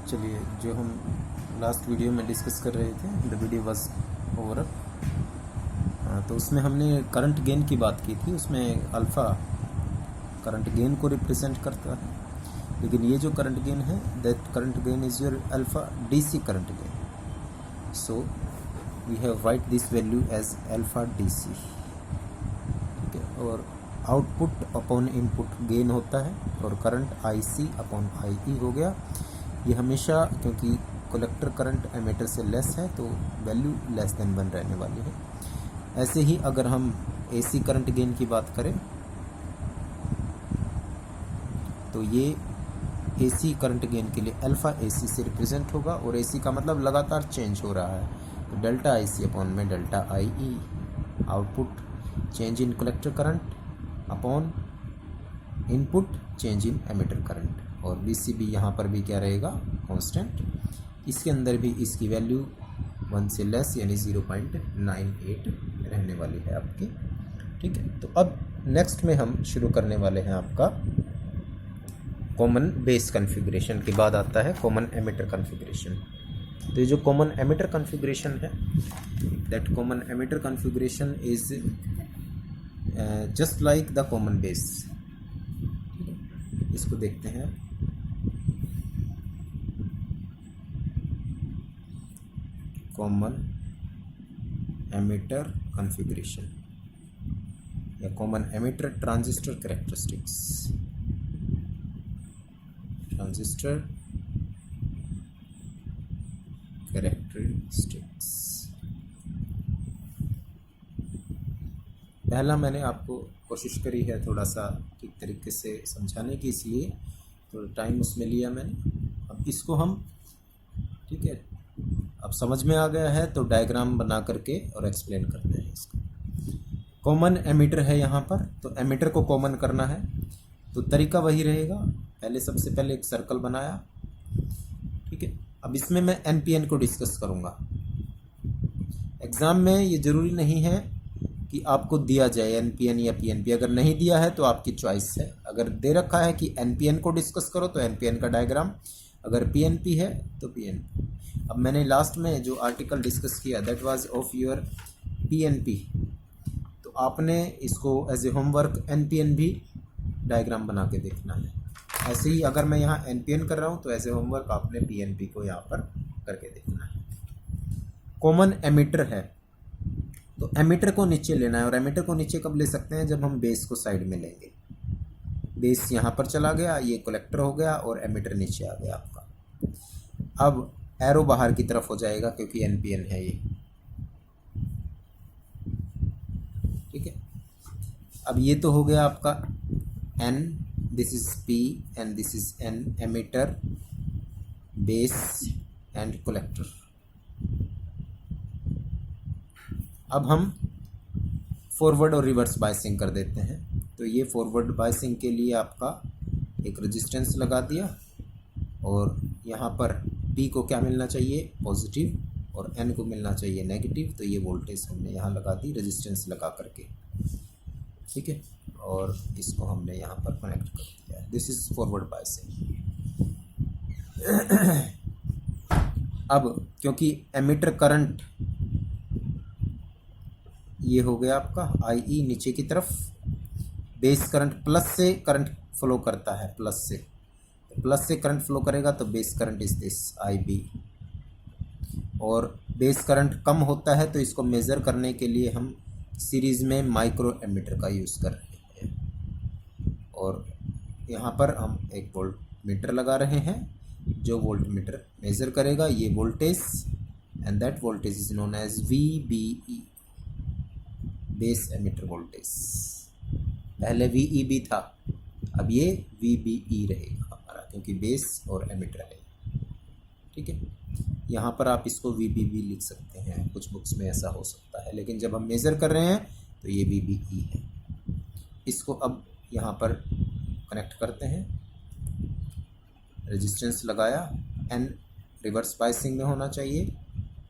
चलिए, जो हम लास्ट वीडियो में डिस्कस कर रहे थे, द वीडियो वाज ओवर, तो उसमें हमने करंट गेन की बात की थी। उसमें अल्फ़ा करंट गेन को रिप्रेजेंट करता है, लेकिन ये जो करंट गेन है, that current gain is your alpha DC current gain. So we have write this value as alpha DC, ठीक है। और आउटपुट अपॉन इनपुट गेन होता है, और करंट आईसी अपॉन आई हो गया। ये हमेशा, क्योंकि कलेक्टर करंट एमीटर से लेस है, तो वैल्यू लेस देन 1 रहने वाली है। ऐसे ही अगर हम एसी करंट गेन की बात करें, तो ये एसी करंट गेन के लिए अल्फ़ा एसी से रिप्रेजेंट होगा, और एसी का मतलब लगातार चेंज हो रहा है, तो डेल्टा आईसी अपॉन में delta I. Output change in collector current upon input change in emitter current, और वीसीबी यहाँ पर भी क्या रहेगा, कांस्टेंट। इसके अंदर भी इसकी वैल्यू 1 से लेस यानी 0.98 रहने वाली है आपकी, ठीक है। तो अब नेक्स्ट में हम शुरू करने वाले हैं आपका कॉमन बेस कॉन्फ़िगरेशन के बाद आता है कॉमन एमीटर कॉन्फ़िगरेशन। तो ये जो कॉमन एमीटर कॉन्फ़िगरेशन है, that common ammeter configuration is just like the common base. इसको देखते हैं। कॉमन एमीटर कॉन्फ़िगरेशन या common ammeter transistor characteristics. Transistor characteristics, पहला मैंने आपको कोशिश करी है थोड़ा सा ठीक तरीके से समझाने की, इसलिए थोड़ा टाइम उसमें लिया मैंने। अब इसको हम, ठीक है, अब समझ में आ गया है तो डायग्राम बना करके और एक्सप्लेन करते हैं इसको। कॉमन एमीटर है यहाँ पर, तो एमीटर को कॉमन करना है, तो तरीका वही रहेगा। पहले सबसे पहले एक सर्कल बनाया, ठीक है। अब इसमें मैं एनपीएन को डिस्कस करूँगा। एग्ज़ाम में ये ज़रूरी नहीं है कि आपको दिया जाए एनपीएन या पीएनपी। अगर नहीं दिया है तो आपकी चॉइस है। अगर दे रखा है कि एनपीएन को डिस्कस करो तो एनपीएन का डायग्राम, अगर पीएनपी है तो पीएनपी। अब मैंने लास्ट में जो आर्टिकल डिस्कस किया, that was of your PNP, तो आपने इसको एज ए होमवर्क एनपीएन भी डायग्राम बना के देखना है। ऐसे ही अगर मैं यहाँ एनपीएन कर रहा हूँ तो एज ए होमवर्क आपने पीएनपी को यहाँ पर करके देखना है। कॉमन एमीटर है, तो एमीटर को नीचे लेना है, और एमीटर को नीचे कब ले सकते हैं, जब हम बेस को साइड में लेंगे। बेस यहाँ पर चला गया, ये कलेक्टर हो गया, और एमीटर नीचे आ गया आपका। अब एरो बाहर की तरफ हो जाएगा क्योंकि एनपीएन है ये, ठीक है। अब ये तो हो गया आपका N, this is P and this is N, emitter, base and collector. अब हम फॉरवर्ड और रिवर्स बायसिंग कर देते हैं। तो ये फॉरवर्ड बायसिंग के लिए आपका एक रेजिस्टेंस लगा दिया, और यहाँ पर P को क्या मिलना चाहिए, पॉजिटिव, और N को मिलना चाहिए नेगेटिव। तो ये वोल्टेज हमने यहाँ लगा दी रेजिस्टेंस लगा करके, ठीक है। और इसको हमने यहाँ पर कनेक्ट कर दिया। This is forward biasing. अब क्योंकि एमीटर करंट ये हो गया आपका आई नीचे की तरफ, बेस करंट प्लस से करंट फ्लो करता है, प्लस से करंट फ्लो करेगा, तो base current is this I B. और बेस करंट कम होता है तो इसको मेज़र करने के लिए हम सीरीज़ में माइक्रो एमीटर का यूज़ कर रहे हैं, और यहाँ पर हम एक वोल्ट मीटर लगा रहे हैं जो वोल्ट मीटर मेज़र करेगा ये voltage, and that voltage is known as VBE, base emitter voltage. पहले VEB था, अब ये VBE रहेगा हमारा, क्योंकि बेस और एमीटर है, ठीक है। यहाँ पर आप इसको VBB लिख सकते हैं, कुछ बुक्स में ऐसा हो सकता है, लेकिन जब हम मेज़र कर रहे हैं तो ये VBE है। इसको अब यहाँ पर कनेक्ट करते हैं, रेजिस्टेंस लगाया, N रिवर्स बायसिंग में होना चाहिए,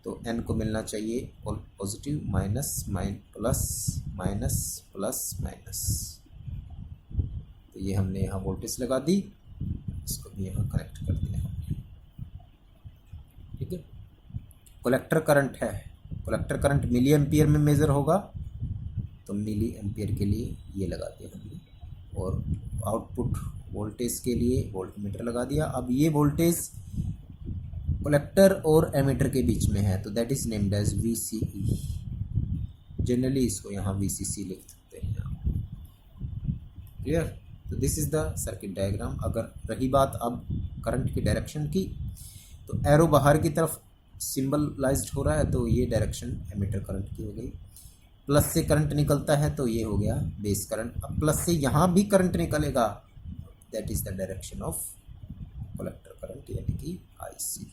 तो N को मिलना चाहिए positive, minus plus, minus plus minus. तो ये हमने यहाँ वोल्टेज लगा दी, इसको भी यहाँ कनेक्ट कर दिया हमने। ठीक है। कलेक्टर करंट है, कलेक्टर करंट मिली एम्पियर में मेज़र होगा, तो मिली एम्पियर के लिए ये लगा दिया हमने, और आउटपुट वोल्टेज के लिए वोल्टमीटर लगा दिया। अब ये वोल्टेज कलेक्टर और एमीटर के बीच में है, तो that is named as VCE। Generally इसको यहाँ VCC लिख सकते हैं आप। क्लियर? तो this is the circuit diagram. अगर रही बात अब करंट की डायरेक्शन की, तो एरो बाहर की तरफ सिंबलाइज्ड हो रहा है, तो ये डायरेक्शन एमीटर करंट की हो गई। प्लस से करंट निकलता है तो ये हो गया बेस करंट। अब प्लस से यहाँ भी करंट निकलेगा, that is the direction of collector current, यानी कि IC।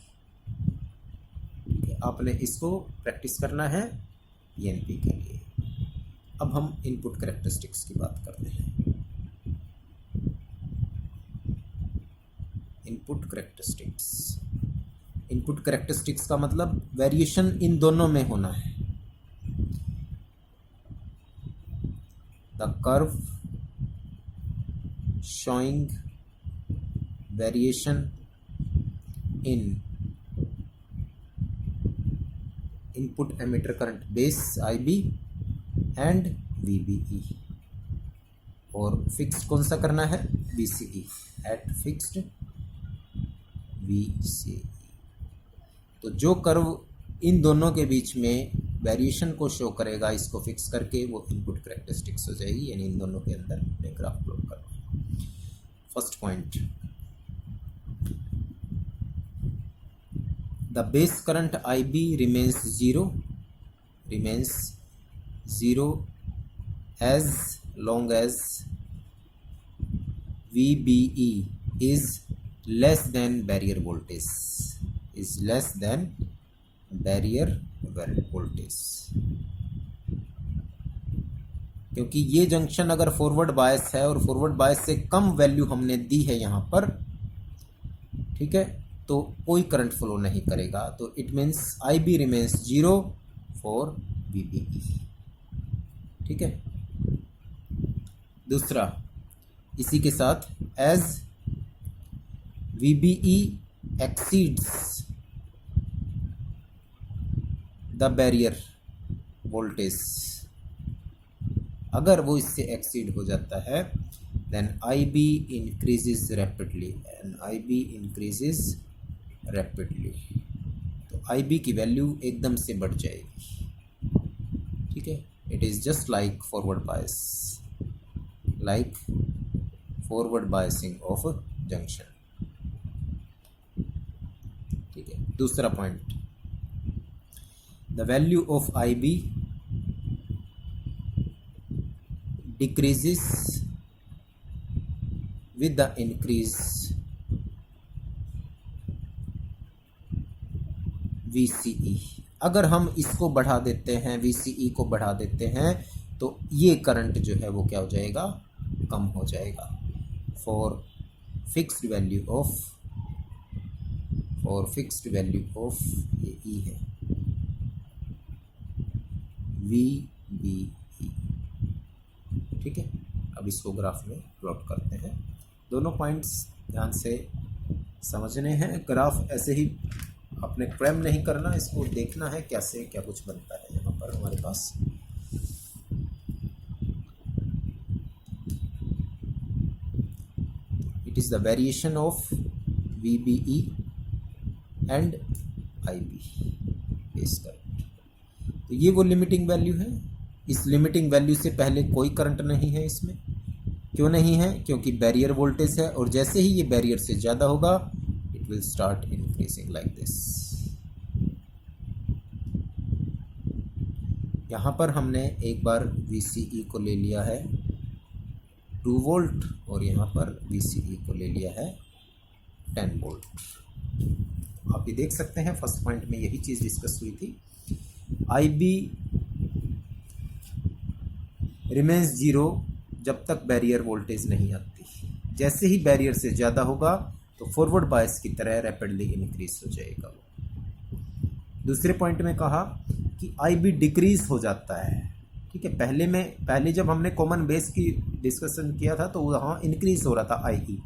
ठीक है, आपने इसको प्रैक्टिस करना है ENP के लिए। अब हम इनपुट कैरेक्टरिस्टिक्स की बात करते हैं। इनपुट कैरेक्टरिस्टिक्स, इनपुट कैरेक्टरिस्टिक्स का मतलब वेरिएशन इन दोनों में होना है। The curve showing variation in input emitter current base IB and VBE, और फिक्स्ड कौन सा करना है? VCE, at fixed VCE। तो जो कर्व इन दोनों के बीच में वेरिएशन को शो करेगा, इसको फिक्स करके वो इनपुट कैरेक्टरिस्टिक्स हो जाएगी, यानी इन दोनों के अंदर ग्राफ प्लॉट करना। First point, the base current IB remains zero as long as VBE is less than barrier voltage, क्योंकि ये जंक्शन अगर फॉरवर्ड बायस है और फॉरवर्ड बायस से कम वैल्यू हमने दी है यहाँ पर, ठीक है, तो कोई करंट फ्लो नहीं करेगा। तो it means IB remains 0 for VBE। ठीक है। दूसरा, इसी के साथ as VBE exceeds the barrier voltage, अगर वो इससे एक्सीड हो जाता है, देन IB इंक्रीजेज रैपिडली, तो IB की वैल्यू एकदम से बढ़ जाएगी। ठीक है, it is just like forward biasing of junction. ठीक है। दूसरा point, the value of IB decreases with the increase VCE। अगर हम इसको बढ़ा देते हैं, VCE को बढ़ा देते हैं, तो ये करंट जो है वो क्या हो जाएगा? कम हो जाएगा। फॉर फिक्स्ड वैल्यू ऑफ ये E है, VBE। ठीक है। अब इसको ग्राफ में प्लॉट करते हैं। दोनों पॉइंट्स ध्यान से समझने हैं। ग्राफ ऐसे ही अपने क्रैम नहीं करना, इसको देखना है कैसे क्या कुछ बनता है। यहाँ पर हमारे पास it is the variation of VBE and IB base current. तो ये वो लिमिटिंग वैल्यू है। इस लिमिटिंग वैल्यू से पहले कोई करंट नहीं है इसमें। क्यों नहीं है? क्योंकि बैरियर वोल्टेज है, और जैसे ही ये बैरियर से ज़्यादा होगा it will start increasing like this. यहाँ पर हमने एक बार VCE को ले लिया है 2 वोल्ट, और यहाँ पर VCE को ले लिया है 10 वोल्ट। आप ये देख सकते हैं फर्स्ट पॉइंट में यही चीज़ डिस्कस हुई थी। IB रिमेन्स 0 जब तक बैरियर वोल्टेज नहीं आती। जैसे ही बैरियर से ज़्यादा होगा तो फॉरवर्ड बायस की तरह रैपिडली इंक्रीज हो जाएगा। दूसरे पॉइंट में कहा कि IB डिक्रीज हो जाता है। ठीक है, पहले जब हमने कॉमन बेस की डिस्कशन किया था तो वहाँ इंक्रीज हो रहा था IE,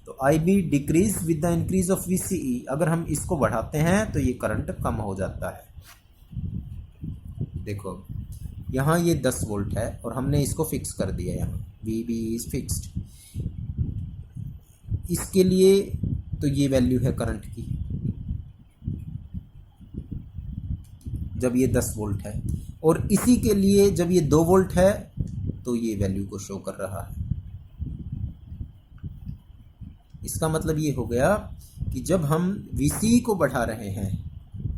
तो I B decrease with the increase of VCE, अगर हम इसको बढ़ाते हैं तो ये करंट कम हो जाता है। देखो यहाँ ये 10 वोल्ट है और हमने इसको फिक्स कर दिया, यहाँ VB इज फिक्स्ड। इसके लिए तो ये वैल्यू है करंट की जब ये 10 वोल्ट है, और इसी के लिए जब ये 2 वोल्ट है तो ये वैल्यू को शो कर रहा है। इसका मतलब ये हो गया कि जब हम VCE को बढ़ा रहे हैं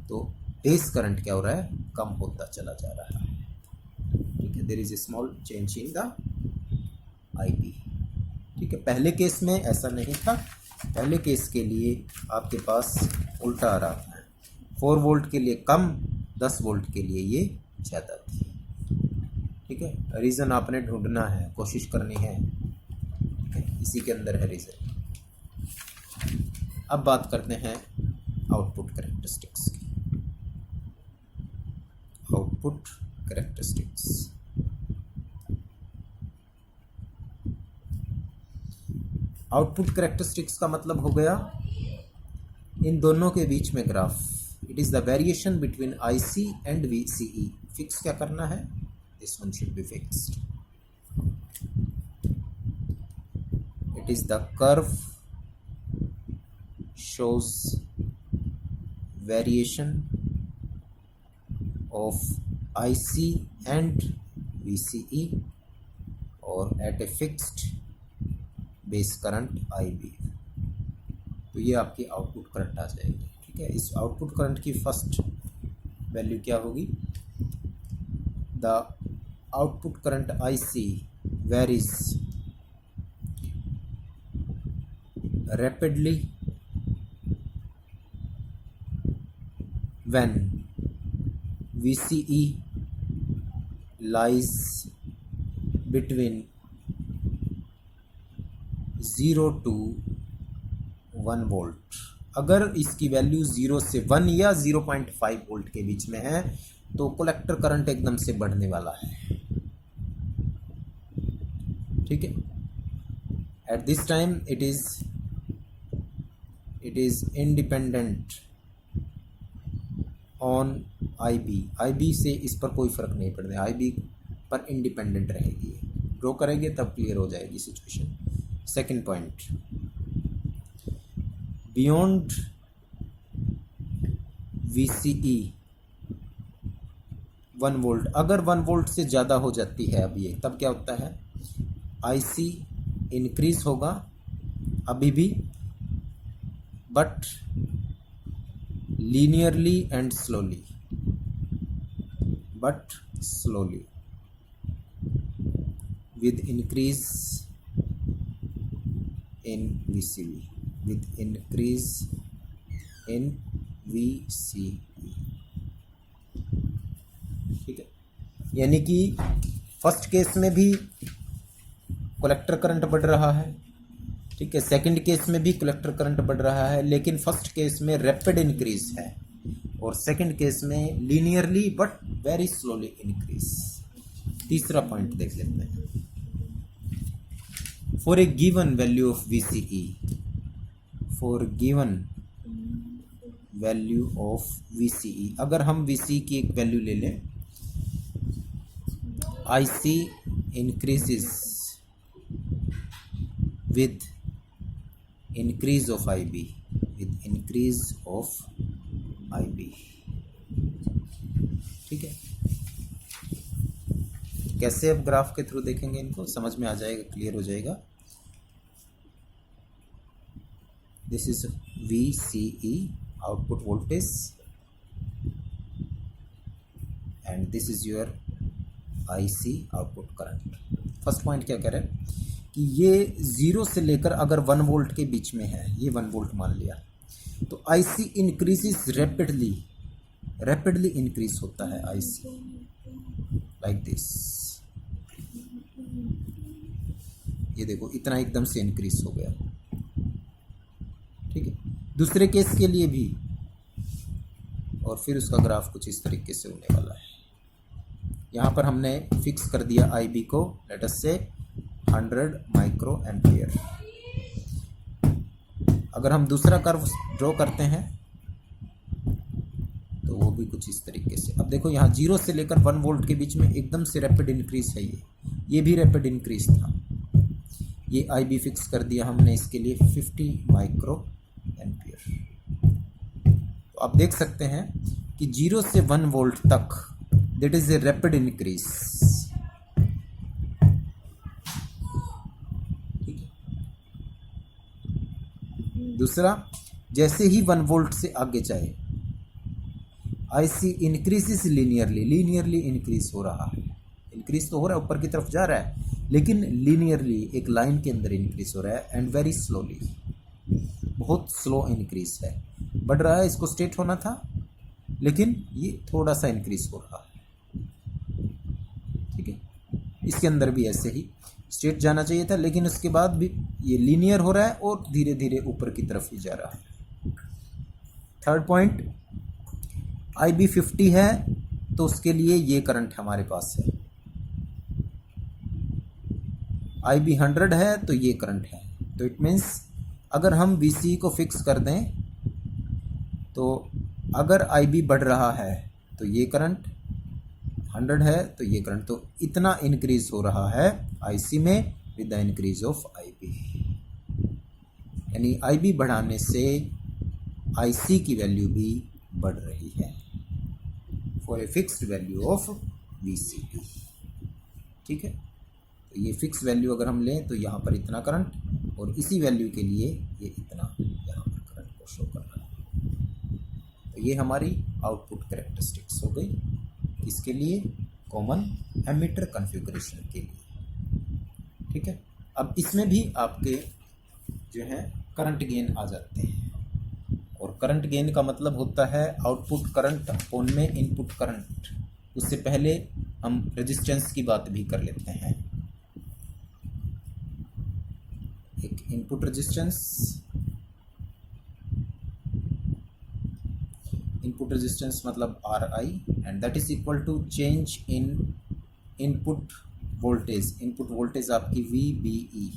तो बेस करंट क्या हो रहा है, कम होता चला जा रहा है। ठीक है, there is a small change in the IB। ठीक है, पहले केस में ऐसा नहीं था, पहले केस के लिए आपके पास उल्टा आ रहा था, 4 वोल्ट के लिए कम, 10 वोल्ट के लिए ये ज़्यादा थी। ठीक है, रीज़न आपने ढूंढना है, कोशिश करनी है, इसी के अंदर है रीज़न। अब बात करते हैं आउटपुट कैरेक्टरिस्टिक्स की। आउटपुट कैरेक्टरिस्टिक्स, आउटपुट कैरेक्टरिस्टिक्स का मतलब हो गया इन दोनों के बीच में graph. It is the variation between IC and VCE। Fix क्या करना है, this one should be fixed. It is the curve shows variation of IC and VCE or at a fixed base current IB। तो ये आपकी output current आ जाएगी। ठीक है, इस आउटपुट करंट की फर्स्ट वैल्यू क्या होगी, the output current IC varies rapidly when VCE lies between 0 to 1 volt. अगर इसकी वैल्यू 0 से 1 या 0.5 वोल्ट के बीच में है तो कलेक्टर करंट एकदम से बढ़ने वाला है। ठीक है, at this time it is independent on IB से इस पर कोई फर्क नहीं पड़ता, IB पर इंडिपेंडेंट रहेगी। ड्रॉ करेंगे तब क्लियर हो जाएगी situation. Second point, beyond VCE 1 volt, अगर 1 वोल्ट से ज़्यादा हो जाती है अब ये, तब क्या होता है, IC इंक्रीज होगा अभी भी, but linearly and slowly, but slowly with increase in VCE, with increase in VCE। ठीक है, यानी कि फर्स्ट केस में भी कलेक्टर करंट बढ़ रहा है। ठीक है, सेकंड केस में भी कलेक्टर करंट बढ़ रहा है, लेकिन फर्स्ट केस में रैपिड इंक्रीज है और सेकंड केस में linearly but very slowly increase. तीसरा पॉइंट देख लेते हैं, for a given value of VCE, for given value of VCE, अगर हम VCE की एक वैल्यू ले लें, IC increases with increase of IB, with increase of IB। ठीक है, कैसे अब ग्राफ के थ्रू देखेंगे, इनको समझ में आ जाएगा, क्लियर हो जाएगा। This is VCE output voltage and this is your IC output current. First point क्या कह रहे हैं कि ये 0 से लेकर अगर 1 वोल्ट के बीच में है, ये 1 वोल्ट मान लिया, तो IC इंक्रीजेस रैपिडली इंक्रीज होता है IC लाइक दिस। ये देखो इतना एकदम से इंक्रीज हो गया। ठीक है, दूसरे केस के लिए भी, और फिर उसका ग्राफ कुछ इस तरीके से होने वाला है। यहाँ पर हमने फिक्स कर दिया IB को, लेट अस से 100 माइक्रो एम्पियर। अगर हम दूसरा कर्व ड्रॉ करते हैं तो वो भी कुछ इस तरीके से। अब देखो यहाँ 0 से लेकर 1 वोल्ट के बीच में एकदम से रैपिड इंक्रीज है, ये भी रैपिड इंक्रीज था। ये आई बी फिक्स कर दिया हमने इसके लिए 50 माइक्रो एम्पियर। तो आप देख सकते हैं कि 0 से 1 वोल्ट तक that is a rapid increase. ठीक है। दूसरा, जैसे ही 1 वोल्ट से आगे जाए IC इंक्रीजेस लीनियरली इंक्रीज हो रहा है। इंक्रीज तो हो रहा है, ऊपर की तरफ जा रहा है, लेकिन लीनियरली एक लाइन के अंदर इंक्रीज हो रहा है एंड वेरी स्लोली, बहुत स्लो इंक्रीज है। बढ़ रहा है, इसको स्टेट होना था, लेकिन ये थोड़ा सा इंक्रीज हो रहा है। ठीक है, इसके अंदर भी ऐसे ही स्टेट जाना चाहिए था, लेकिन उसके बाद भी ये लीनियर हो रहा है और धीरे धीरे ऊपर की तरफ ही जा रहा है। थर्ड पॉइंट, IB 50 है तो उसके लिए ये करंट हमारे पास है। IB 100 है तो ये करंट है। तो इट मीन्स अगर हम VC को फिक्स कर दें तो अगर IB बढ़ रहा है तो ये करंट, 100 है तो ये करंट, तो इतना इंक्रीज हो रहा है IC में with the increase of IB। यानी IB बढ़ाने से IC की वैल्यू भी बढ़ रही है for a fixed value of VCD। ठीक है, तो ये फिक्स वैल्यू अगर हम लें तो यहाँ पर इतना करंट, और इसी वैल्यू के लिए ये इतना यहाँ पर करंट को शो कर रहा है। तो ये हमारी आउटपुट कैरेक्टरिस्टिक्स हो गई, किसके लिए? कॉमन एमिटर कॉन्फ़िगरेशन के लिए। ठीक है, अब इसमें भी आपके जो है करंट गेन आ जाते हैं, और करंट गेन का मतलब होता है आउटपुट करंट अपॉन में इनपुट करंट। उससे पहले हम रेजिस्टेंस की बात भी कर लेते हैं। एक इनपुट रेजिस्टेंस, इनपुट रेजिस्टेंस मतलब RI, and that is equal to change in input voltage. Input voltage आपकी VBE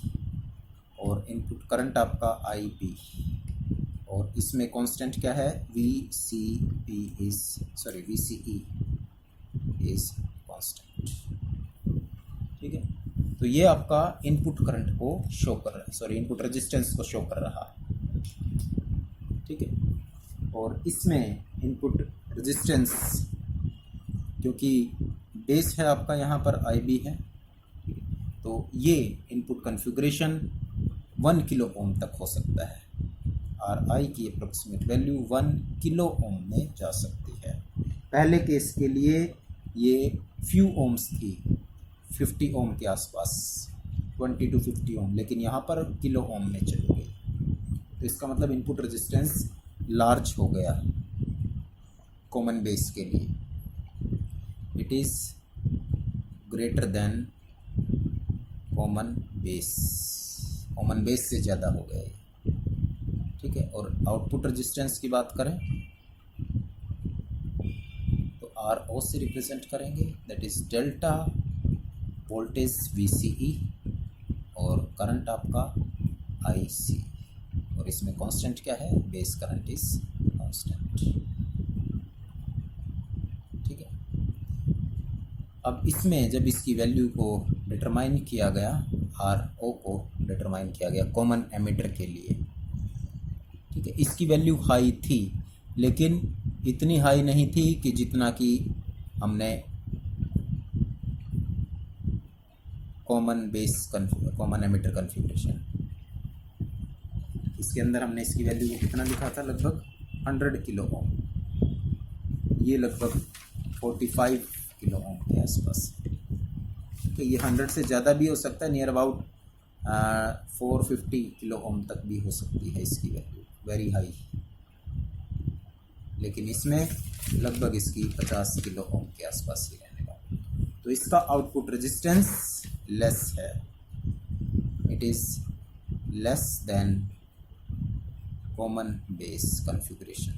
और इनपुट करंट आपका IB, और इसमें कांस्टेंट क्या है? VCE is constant. ठीक है, तो ये आपका इनपुट करंट को शो कर रहा है, सॉरी इनपुट रेजिस्टेंस को शो कर रहा है। ठीक है, और इसमें इनपुट रेजिस्टेंस, क्योंकि बेस है आपका यहाँ पर IB है, तो ये इनपुट कॉन्फ़िगरेशन 1 किलो ओम तक हो सकता है। RI की अप्रोक्सीमेट वैल्यू 1 किलो ओम में जा सकती है। पहले केस के लिए ये फ्यू ओम्स थी, 50 ओम के आसपास, 20 to 50 ओम, लेकिन यहाँ पर किलो ओम में चली गई। तो इसका मतलब इनपुट रेजिस्टेंस लार्ज हो गया कॉमन बेस के लिए, it is greater than common base, common base से ज़्यादा हो गया। ठीक है, और आउटपुट रेजिस्टेंस की बात करें तो RO से रिप्रेजेंट करेंगे, that is delta voltage VCE और करंट आपका IC, और इसमें कांस्टेंट क्या है? Base current is constant. ठीक है, अब इसमें जब इसकी वैल्यू को डिटरमाइन किया गया, RO को डिटरमाइन किया गया कॉमन एमिटर के लिए, ठीक है, इसकी वैल्यू हाई थी, लेकिन इतनी हाई नहीं थी कि जितना कि हमने कॉमन एमिटर कॉन्फ़िगरेशन, इसके अंदर हमने इसकी वैल्यू को कितना लिखा था? लगभग 100 किलो ओम, ये लगभग 45 किलो ओम के आसपास। तो ये 100 से ज़्यादा भी हो सकता है, नियर अबाउट 450 किलो ओम तक भी हो सकती है इसकी वैल्यू, वेरी हाई। लेकिन इसमें लगभग इसकी 50 किलो ओम के आसपास ही रहने वाली। तो इसका आउटपुट रेजिस्टेंस लेस है, it is less than common base configuration.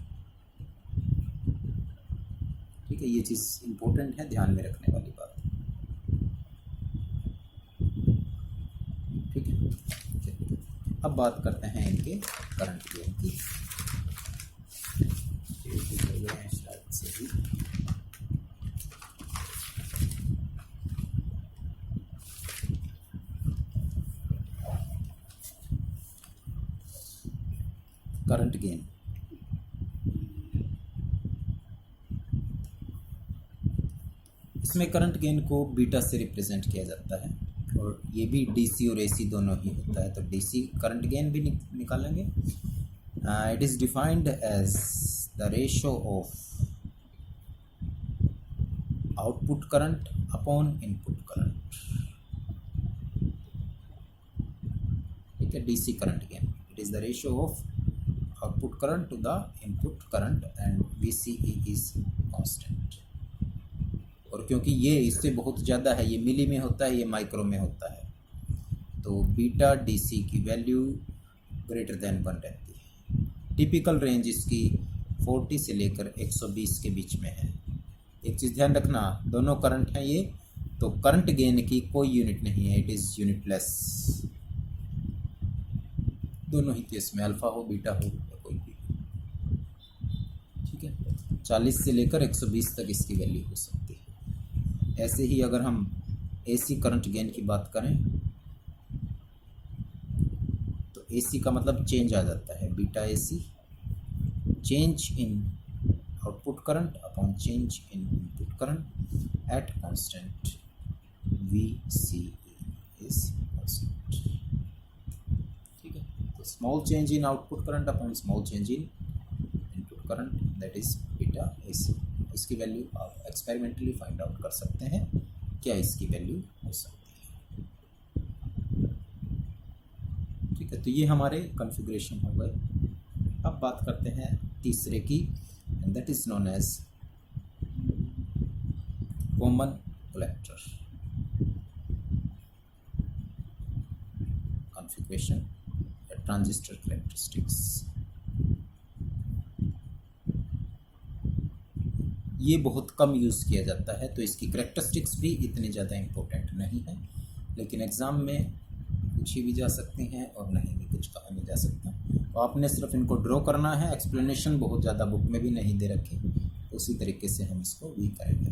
ठीक है, ये चीज़ इम्पोर्टेंट है, ध्यान में रखने वाली बात। ठीक है, अब बात करते हैं इनके करंट गेन की। शायद से ही करंट गेन, इसमें करंट गेन को बीटा से रिप्रेजेंट किया जाता है और ये भी डीसी और एसी दोनों ही होता है, तो डीसी करंट गेन भी निकालेंगे। It is defined as the ratio of output current upon input current. ठीक है, DC current gain it is the ratio of output current to the input current and VCE is constant. और क्योंकि ये इससे बहुत ज़्यादा है, ये मिली में होता है, ये माइक्रो में होता है, तो बीटा डीसी की वैल्यू ग्रेटर देन 1 रहती है। टिपिकल रेंज इसकी 40 से लेकर 120 के बीच में है। एक चीज़ ध्यान रखना, दोनों करंट हैं ये, तो करंट गेन की कोई यूनिट नहीं है, इट इज़ यूनिटलेस। दोनों ही केस में अल्फ़ा हो बीटा हो या कोई भी, ठीक है। 40 से लेकर 120 तक इसकी वैल्यू हो सकती है। ऐसे ही अगर हम एसी करंट गेन की बात करें तो एसी का मतलब चेंज आ जाता है, beta AC change in output current upon change in input current eight constant VCE is constant. ठीक है, तो small change in output current upon small change in input current, that is beta AC. इसकी value आप experimentally find out कर सकते हैं, क्या इसकी वैल्यू हो सकती है। ठीक है, तो ये हमारे कॉन्फ़िगरेशन हो गए। अब बात करते हैं तीसरे की, and that is known as common collector configuration या ट्रांजिस्टर कैरेक्टरिस्टिक्स। ये बहुत कम यूज़ किया जाता है, तो इसकी करेक्टरिस्टिक्स भी इतनी ज़्यादा इम्पोर्टेंट नहीं है, लेकिन एग्ज़ाम में पूछी भी जा सकती हैं और नहीं भी कुछ कहा नहीं जा सकता। तो आपने सिर्फ इनको ड्रॉ करना है, एक्सप्लेनेशन बहुत ज़्यादा बुक में भी नहीं दे रखी, तो उसी तरीके से हम इसको भी करेंगे।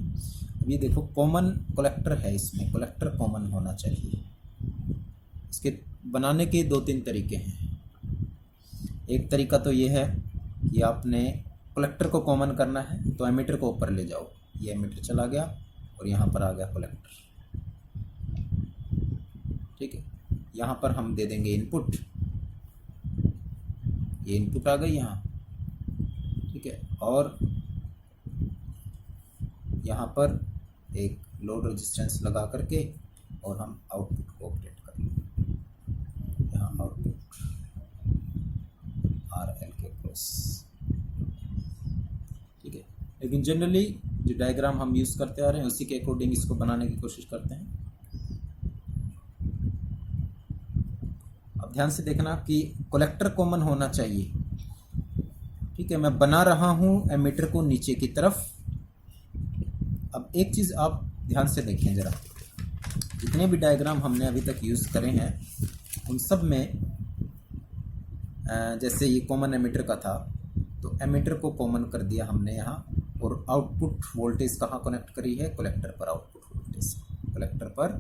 अब ये देखो कॉमन कलेक्टर है, इसमें कलेक्टर कॉमन होना चाहिए। इसके बनाने के 2-3 तरीके हैं। एक तरीका तो ये है कि आपने कलेक्टर को कॉमन करना है, तो एमीटर को ऊपर ले जाओ, ये एमीटर चला गया और यहाँ पर आ गया कलेक्टर। ठीक है, यहाँ पर हम दे देंगे इनपुट, ये इनपुट आ गई यहाँ। ठीक है, और यहाँ पर एक लोड रेजिस्टेंस लगा करके और हम आउटपुट को ऑपरेट कर लेंगे। यहाँ आउटपुट RL के क्रॉस। ठीक है, लेकिन जनरली जो डायग्राम हम यूज़ करते आ रहे हैं उसी के अकॉर्डिंग इसको बनाने की कोशिश करते हैं। अब ध्यान से देखना कि कलेक्टर कॉमन होना चाहिए। ठीक है, मैं बना रहा हूँ एमीटर को नीचे की तरफ। अब एक चीज़ आप ध्यान से देखें ज़रा, जितने भी डायग्राम हमने अभी तक यूज़ करे हैं उन सब में जैसे ये कॉमन एमीटर का था, तो एमीटर को कॉमन कर दिया हमने यहाँ, और आउटपुट वोल्टेज कहाँ कनेक्ट करी है, कलेक्टर पर आउटपुट वोल्टेज, कलेक्टर पर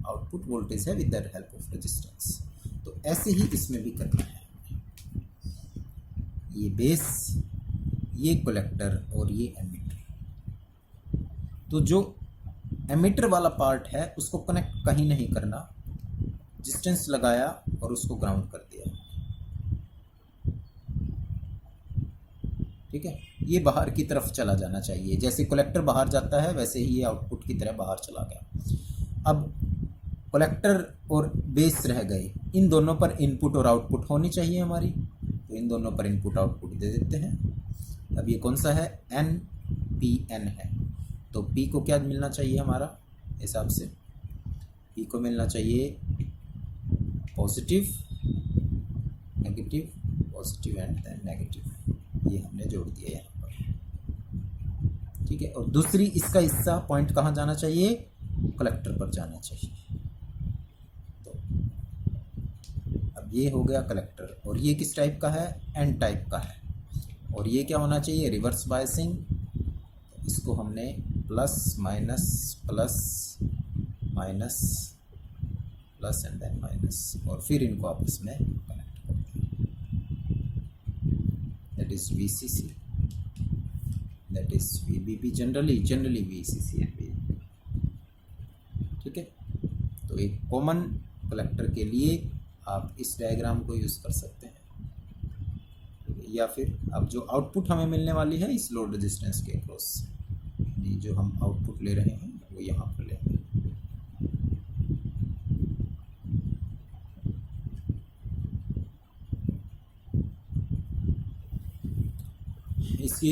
आउटपुट वोल्टेज है with the help of resistance. तो ऐसे ही इसमें भी करना है, ये बेस, ये कलेक्टर और ये एमीटर। तो जो एमीटर वाला पार्ट है उसको कनेक्ट कहीं नहीं करना, रेजिस्टेंस लगाया और उसको ग्राउंड कर दिया। ठीक है, ये बाहर की तरफ चला जाना चाहिए, जैसे कलेक्टर बाहर जाता है वैसे ही ये आउटपुट की तरह बाहर चला गया। अब कलेक्टर और बेस रह गए, इन दोनों पर इनपुट और आउटपुट होनी चाहिए हमारी, तो इन दोनों पर इनपुट आउटपुट दे देते हैं। अब ये कौन सा है, NPN है, तो P को क्या मिलना चाहिए हमारा हिसाब से, P को मिलना चाहिए positive negative, positive and then negative, ये हमने जोड़ दिया यहाँ पर। ठीक है, और दूसरी इसका हिस्सा पॉइंट कहाँ जाना चाहिए, कलेक्टर पर जाना चाहिए। तो अब ये हो गया कलेक्टर। और ये किस टाइप का है? एन टाइप का है। और ये क्या होना चाहिए? Reverse biasing. इसको हमने plus minus plus minus plus and then minus, और फिर इनको आपस में कनेक्ट करते हैं। That is VCC, that is VBB, generally VCC and VBB। ठीक है, तो एक कॉमन कलेक्टर के लिए आप इस डायग्राम को यूज़ कर सकते हैं, या फिर अब जो आउटपुट हमें मिलने वाली है इस लोड रेजिस्टेंस के अक्रॉस, ये जो हम आउटपुट ले रहे हैं वो यहाँ पर लेंगे। इसकी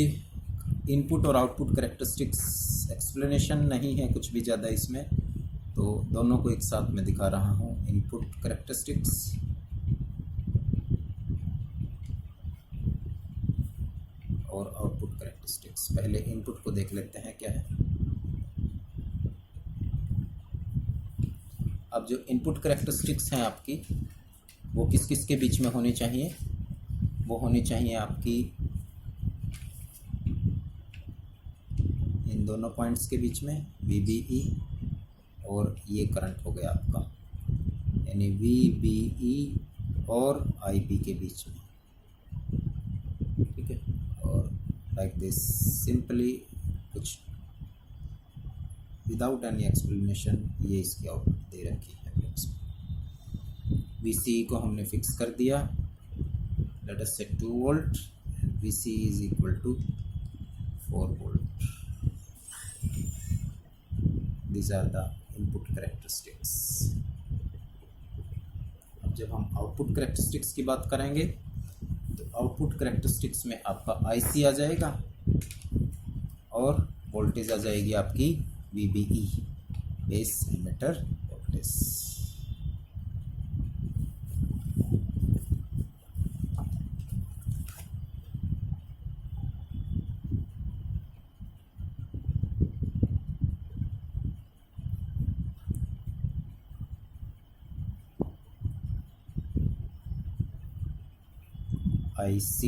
इनपुट और आउटपुट कैरेक्टरिस्टिक्स एक्सप्लेनेशन नहीं है कुछ भी ज़्यादा इसमें, तो दोनों को एक साथ में दिखा रहा हूँ। इनपुट कैरेक्टरिस्टिक्स और आउटपुट कैरेक्टरिस्टिक्स। पहले इनपुट को देख लेते हैं क्या है। अब जो इनपुट कैरेक्टरिस्टिक्स हैं आपकी, वो किस किस के बीच में होनी चाहिए? वो होनी चाहिए आपकी इन दोनों पॉइंट्स के बीच में, VBE और ये करंट हो गया आपका, यानी VBE और IB के बीच में। ठीक है, और लाइक दिस सिंपली, कुछ विदाउट एनी एक्सप्लेनेशन, ये इसकी आउटपुट दे रखी है। VCE को हमने फिक्स कर दिया, लेट अस से 2 volt, VCE is equal to 4 volt. These are the input characteristics. अब जब हम आउटपुट कैरेक्टरिस्टिक्स की बात करेंगे तो आउटपुट कैरेक्टरिस्टिक्स में आपका IC आ जाएगा और वोल्टेज आ जाएगी आपकी VBE, base emitter voltage. IC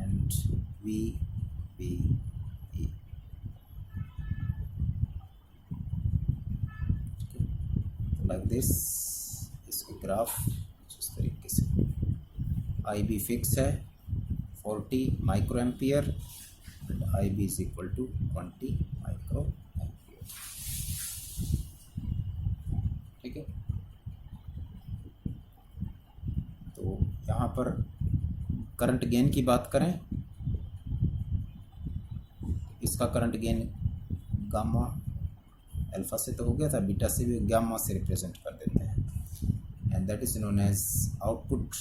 and VBE। Like this, इसको ग्राफ इस तरीके से। IB फिक्स है 40 micro ampere and IB is equal to 20 micro ampere. ठीक है, तो यहाँ पर करंट गेन की बात करें, इसका करंट गेन गामा अल्फा से तो हो गया था, बीटा से भी गामा से रिप्रेजेंट कर देते हैं, and that is known as output.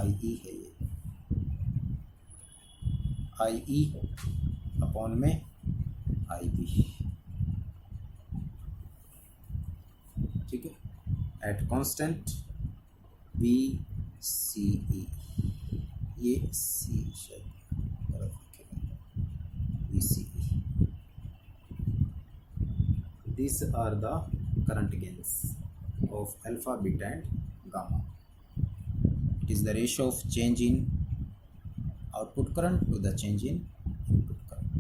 IE है ये, IE अपॉन में IB। ठीक है, एट कांस्टेंट VCE, ये C शायद VCE। These are the current gains of alpha, beta and gamma. It is the ratio of change in output current to the change in input current।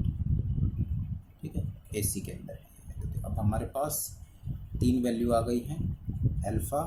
ठीक है, AC के अंदर है। तो अब हमारे पास 3 वैल्यू आ गई हैं, अल्फा,